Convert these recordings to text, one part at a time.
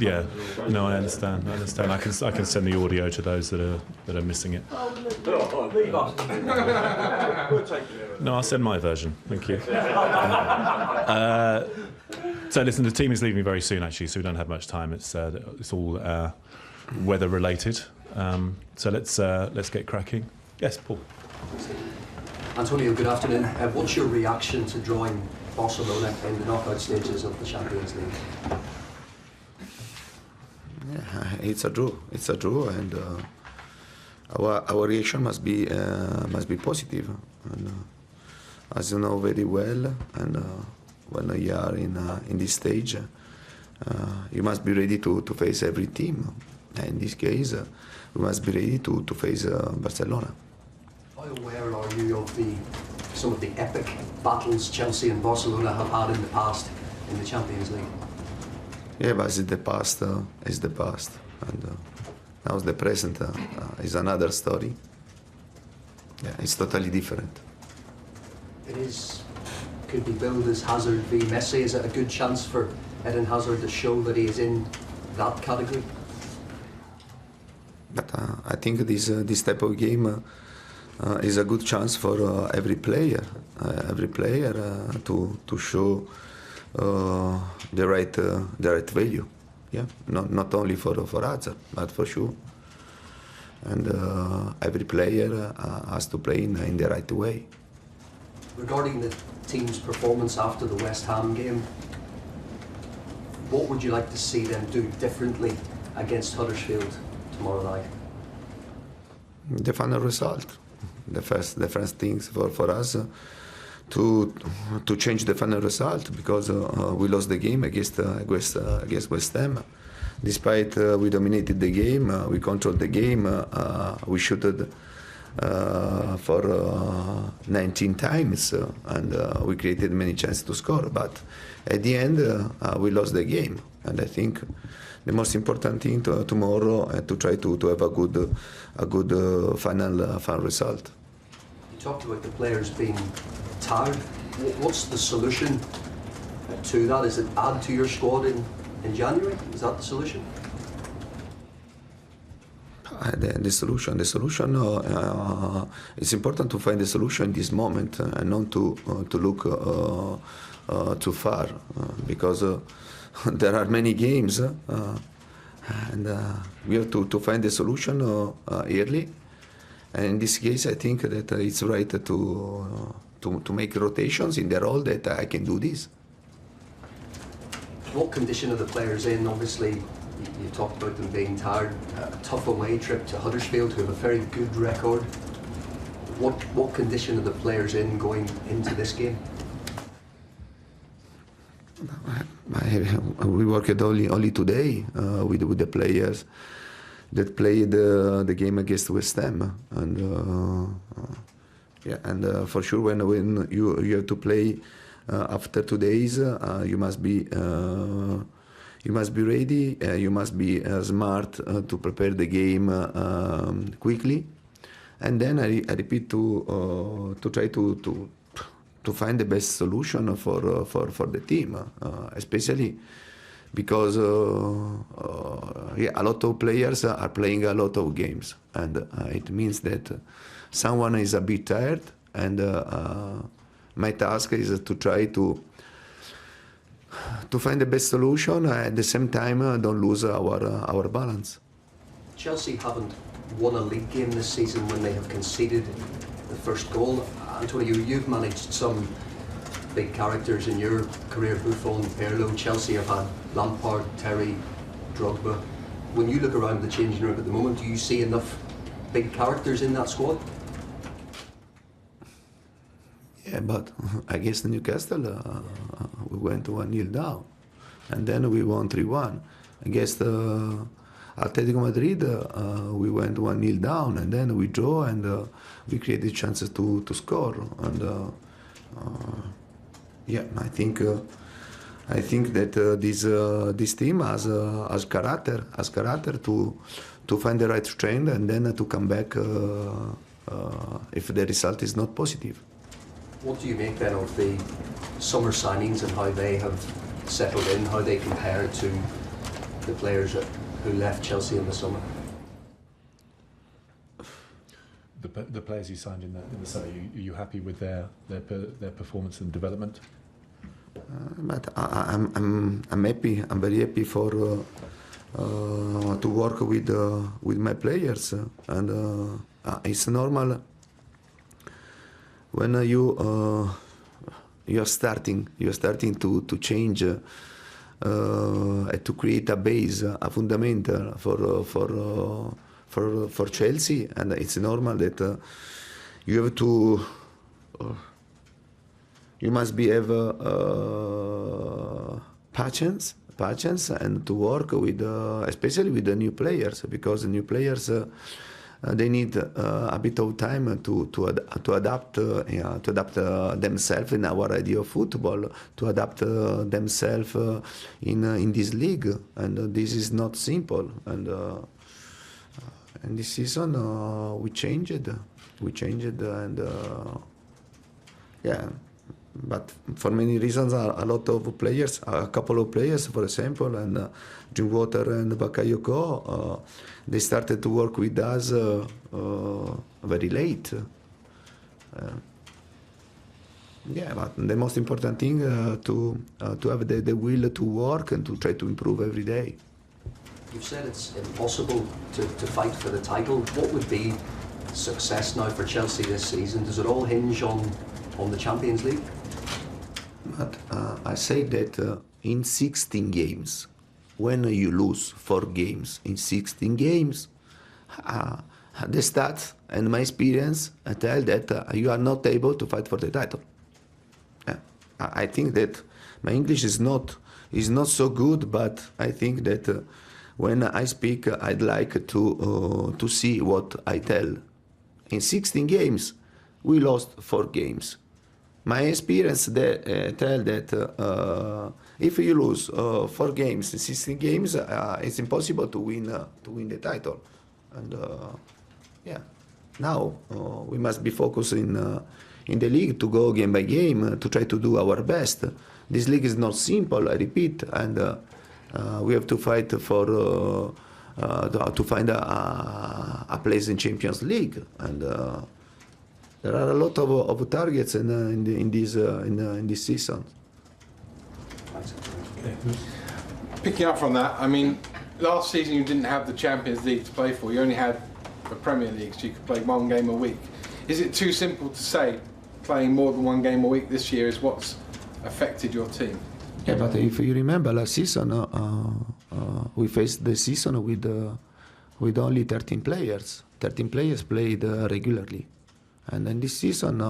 Yeah, no, I understand. I can send the audio to those that are missing it. No, I'll send my version. Thank you. So listen, the team is leaving very soon actually, so we don't have much time. It's all weather related. So let's get cracking. Yes, Paul. Antonio, good afternoon. What's your reaction to drawing Barcelona in the knockout stages of the Champions League? Yeah, it's a draw. It's a draw, and our reaction must be positive. And, as you know very well, and when you are in this stage, you must be ready to face every team. And in this case, we must be ready to face Barcelona. How aware are you of some of the epic battles Chelsea and Barcelona have had in the past in the Champions League? Yeah, but it's the past, and now the present is another story. Yeah, it's totally different. Could be billed as Hazard v Messi. Is it a good chance for Eden Hazard to show that he is in that category? But I think this type of game is a good chance for every player to show the right value. Yeah, not only for Hazard, but for sure. And every player has to play in the right way. Regarding the team's performance after the West Ham game, what would you like to see them do differently against Huddersfield tomorrow night? The final result. The first things for us to change the final result, because we lost the game against West Ham. Despite we dominated the game, we controlled the game, we shooted for 19 times, and we created many chances to score. But at the end, we lost the game, and I think the most important thing tomorrow to try to have a good final result. You talked about the players being tired. What's the solution to that? Is it add to your squad in January? Is that the solution? The solution. It's important to find the solution in this moment and not to look too far, because there are many games, and we have to find the solution early. And in this case, I think that it's right to make rotations in the role that I can do this. What condition are the players in? Obviously, you talked about them being tired. A tough away trip to Huddersfield, who have a very good record. What condition are the players in going into this game? We worked only today with the players that played the game against West Ham, and for sure when you have to play after 2 days, you must be ready. You must be smart to prepare the game quickly, and then I repeat to try to find the best solution for the team, especially because a lot of players are playing a lot of games, and it means that someone is a bit tired, and my task is to try to find the best solution, at the same time don't lose our balance. Chelsea haven't won a league game this season when they have conceded the first goal. Antonio, you've managed some big characters in your career, Buffon, Pirlo. Chelsea have had Lampard, Terry, Drogba. When you look around the changing room at the moment, do you see enough big characters in that squad? Yeah, but against Newcastle, we went 1-0 down, and then we won 3-1. Against Atletico Madrid, we went 1-0 down, and then we draw, and we created chances to score. And yeah, I think that this team has character to find the right strength, and then to come back if the result is not positive. What do you make then of the summer signings and how they have settled in, how they compare to the players who left Chelsea in the summer? The players you signed in the summer, are you happy with their performance and development? But I'm happy. I'm very happy for to work with my players, and it's normal when you're starting to change, to create a base, a fundamental for Chelsea, and it's normal that you have to. You must have patience, and to work with, especially with the new players, because the new players they need a bit of time to adapt themselves in our idea of football, to adapt themselves in this league, and this is not simple. And this season we changed, and yeah. But for many reasons, a lot of players, a couple of players, for example, and Drinkwater and Bakayoko, they started to work with us very late. Yeah, but the most important thing to have the will to work and to try to improve every day. You've said it's impossible to fight for the title. What would be success now for Chelsea this season? Does it all hinge on the Champions League? But I say that in 16 games, when you lose 4 games in 16 games, the stats and my experience tell that you are not able to fight for the title. I think that my English is not so good, but I think that when I speak, I'd like to see what I tell. In 16 games, we lost 4 games. My experience tell that if you lose 4 games in 16 games, it's impossible to win the title. And yeah, now we must be focused in the league to go game by game to try to do our best. This league is not simple, I repeat, and we have to fight for to find a place in Champions League. And there are a lot of targets in this season. Picking up from that, I mean, last season you didn't have the Champions League to play for. You only had the Premier League, so you could play 1 game a week. Is it too simple to say playing more than 1 game a week this year is what's affected your team? Yeah, but if you remember last season, we faced the season with only 13 players. 13 players played regularly. And in this season,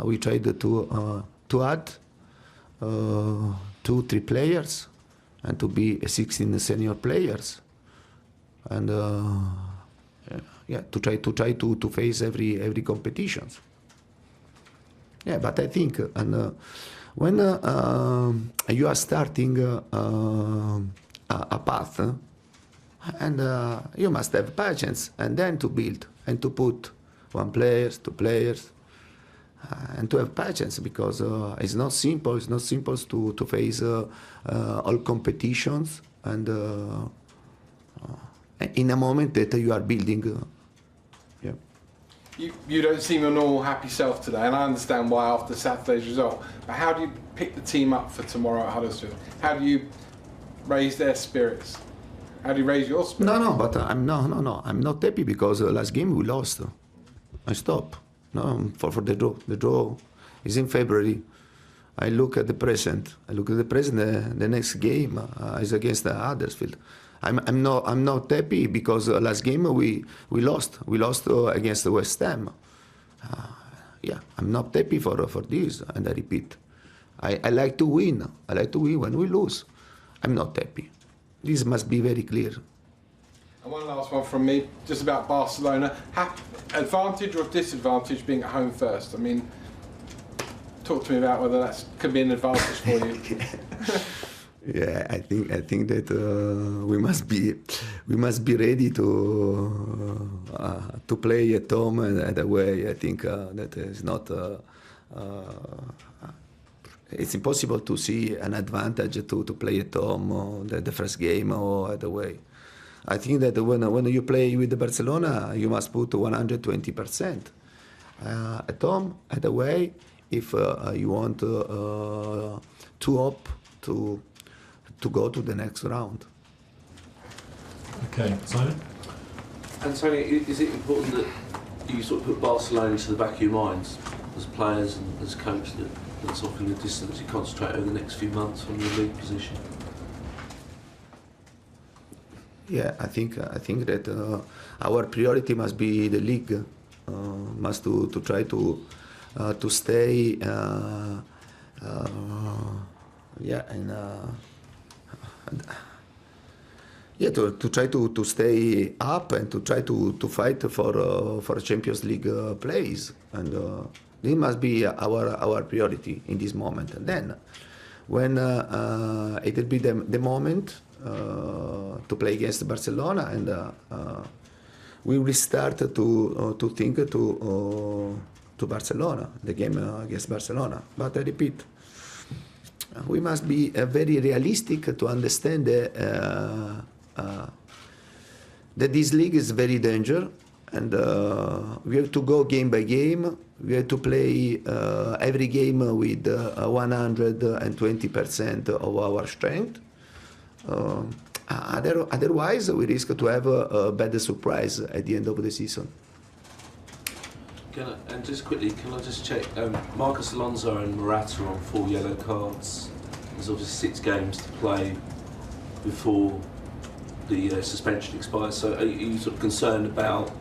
we tried to add 2-3 players and to be 16 senior players, and to try to face every competition. Yeah, but I think when you are starting a path, and you must have patience, and then to build and to put 1 player, 2 players, and to have patience, because it's not simple. It's not simple to face all competitions, and in a moment that you are building. Yeah. You don't seem your normal happy self today, and I understand why after Saturday's result. But how do you pick the team up for tomorrow at Huddersfield? How do you raise their spirits? How do you raise your spirits? No, but I'm not happy because last game we lost. I stop. No, for the draw. The draw is in February. I look at the present. The next game is against Huddersfield. I'm not happy because last game we lost. We lost against West Ham. Yeah, I'm not happy for this. And I repeat, I like to win. I like to win when we lose. I'm not happy. This must be very clear. And one last one from me, just about Barcelona. Advantage or disadvantage being at home first? I mean, talk to me about whether that could be an advantage for you. Yeah, I think that we must be ready to play at home and away. I think that is not it's impossible to see an advantage to play at home or the first game or at away. I think that when you play with Barcelona, you must put 120%. At home, at away, if you want to hope to go to the next round. Okay, Simon? Antonio, is it important that you sort of put Barcelona to the back of your minds as players and as coach, that's off in the distance, you concentrate over the next few months on your league position? Yeah, I think that our priority must be the league, must to try to stay, to try to stay up and to try to fight for Champions League place, and this must be our priority in this moment. And then, when it will be the moment to play against Barcelona, and we will start to think to Barcelona, the game against Barcelona. But I repeat, we must be very realistic to understand that this league is very dangerous, and we have to go game by game. We have to play every game with 120% of our strength. Otherwise, we risk to have a bad surprise at the end of the season. And just quickly, can I just check? Marcus Alonso and Morata on 4 yellow cards. There's obviously 6 games to play before the suspension expires. So are you sort of concerned about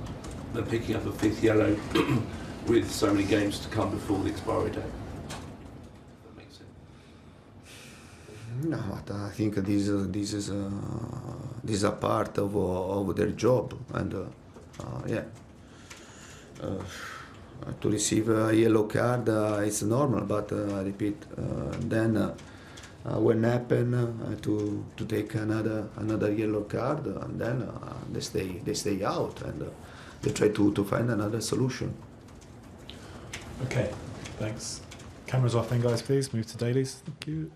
them picking up a 5th yellow with so many games to come before the expiry date? That makes sense. No, but I think this is a part of their job, and to receive a yellow card is normal. But I repeat, then when happen to take another yellow card, and then they stay out, and they try to find another solution. Okay, thanks. Cameras off then, guys, please. Move to dailies. Thank you.